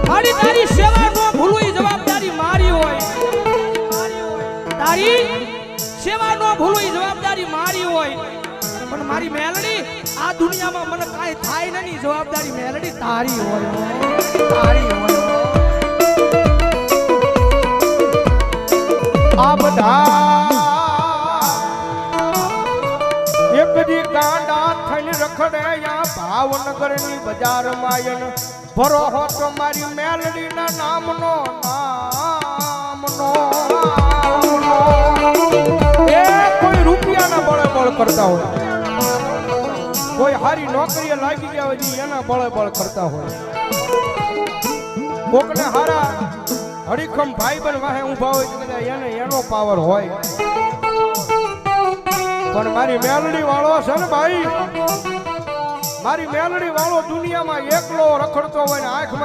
મારી તારી સેવા નો ભૂલું એ જવાબદારી મારી હોય, તારી સેવા નો ભૂલું એ જવાબદારી મારી હોય, પણ મારી મેલડી આ દુનિયામાં મને કાંઈ થાય નહીં, જવાબદારી મેલડી તારી હોય, તારી હોય। આ બધા એક દી ગાંડા થઈને રખડે યા ભાવનગર ની બજાર માયન ભરો હો તો મારી મેલડી ના નામનો એ કોઈ રૂપિયાના બળે બળ કરતા હોય, કોઈ હારી નોકરીએ લાગી ગયા હોય એના બળે બળ કરતા હોય, કોકને હારા હરીખમ ભાઈ બન વાહે ઊભા હોય તો એને એનો પાવર હોય, પણ મારી મેલડી વાળો છે ને ભાઈ, મારી મેલડી વાળો દુનિયામાં એકલો રખડતો હોય ને આંખમાં